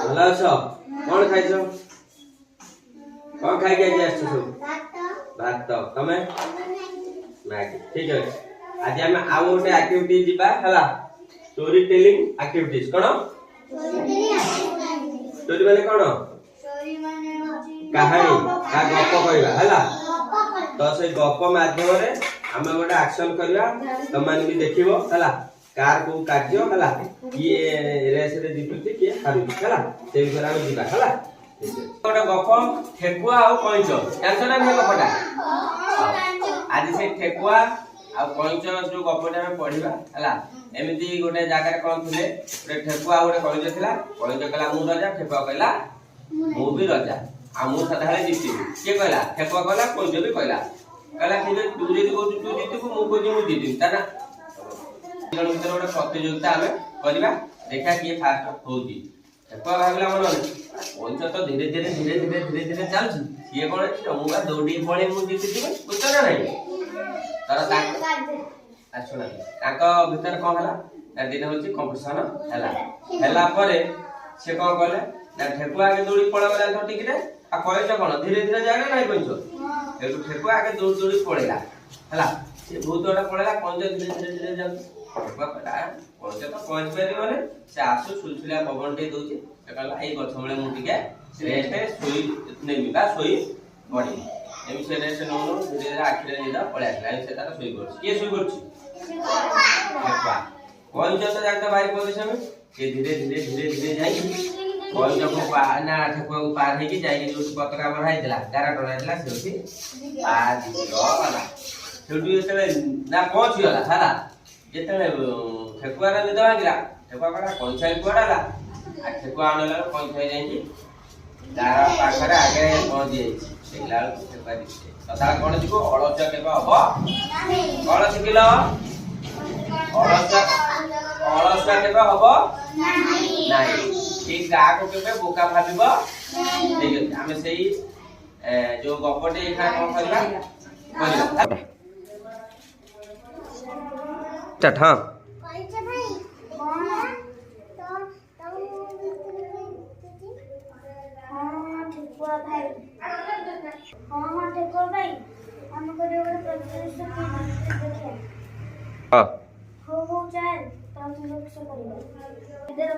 ଭଲ ଅଛ? କଣ ଖାଇଛ? କଣ ଖାଇକି ଆଜି ଆସିଛ ସବୁ? ଭାତ। ତମେ? ମ୍ୟାଗି। ଠିକ ଅଛି। ଆଜି ଆମେ ଆଉ ଗୋଟେ ଆକ୍ଟିଭିଟି ଯିବା ହେଲା। Story telling activities. କଣ? ଷ୍ଟୋରି ମାନେ କଣ? କାହାଣୀ କା ଗପ କହିବା ହେଲା। ତ ସେଇ ଗପ ମାଧ୍ୟମରେ ଆମେ ଗୋଟେ ଆକ୍ସନ କରିବା। ତମମାନେ ବି ଦେଖିବ ହେଲା। कार को कार्य हला किए रेस रे जितुची किए हारुची हला से विषय हम जिबा हला गोटे गप ठेकुआ आ कइच जानछ ना हे गपटा आज से ठेकुआ आ कइच जो गपटा हम पढिबा हला एमिति गोटे जागा रे कोन थिले गोटे ठेकुआ गोटे कइच थिला कइच कहला मु राजा ठेकुआ कहला मु भी राजा आ मु सदाले जिति के कहला ठेकुआ कहला कइच भी कहला ठीक है तू जदी को तू जितबू मु को मु जिति ता भीतर गोटे प्रतियोगिता आम करवा देखा किए फास्ट होती भाविला मन पंच तो धीरे धीरे धीरे धीरे धीरे धीरे चलुची सी कौन मुझे दौड़ी पड़े मुझे जीती बुझ ना नहीं तर शुण भीतर कौन है दिन हूँ कंपिटिशन है सी कौन कले ठेकुआ आगे दौड़ी पड़े टिके कहीच कौन धीरे धीरे जाए ना नहीं कहीच ठेकुआ आगे दौड़ी दौड़ी पड़ेगा है सी बहुत बड़ा पड़ेगा पंच धीरे धीरे धीरे जाऊँ पंच तो पहुंच पारे से आसु सुलसुलिया पवन टे दौर कहला ये गछ मूले मुझे रेस्ट शोई नेमी बा शोई पड़ी एम से रेस्ट नौ धीरे धीरे आखिरे निदा पड़े आसला से तार शोई पड़छ के शोई पड़छ पंच तो जानता भाई पोजिशन में से धीरे धीरे धीरे धीरे जाई पंच को ना ठेकुआ को पार हे कि जाई जो पतरा बढाई दिला 11 टना दिला से होती पार दिला छोटू से ना पहुंच गला हला जेतले ठेकुआ रे निदा भागिला ठेकुआ कड़ा पंचायत कोडाला आ ठेकुआ आनला पंचायत जाई दारा पाखरे आगे पहुंच जाई सेला ठेकुआ दिसे सदा कोन दिको अलच केबा हबो कोन सिकिलो अलच केबा हबो नाही ठीक गा को केबे बोका भाबिबो ठीक है हमें सही जो गपटे एखा कोन करबा स्टार्ट हां ठेकुआ भाई हां ठेकुआ भाई हम करे बड़े प्रतियोगिता देखे हां हो चल तो हम लोग से करेंगे इधर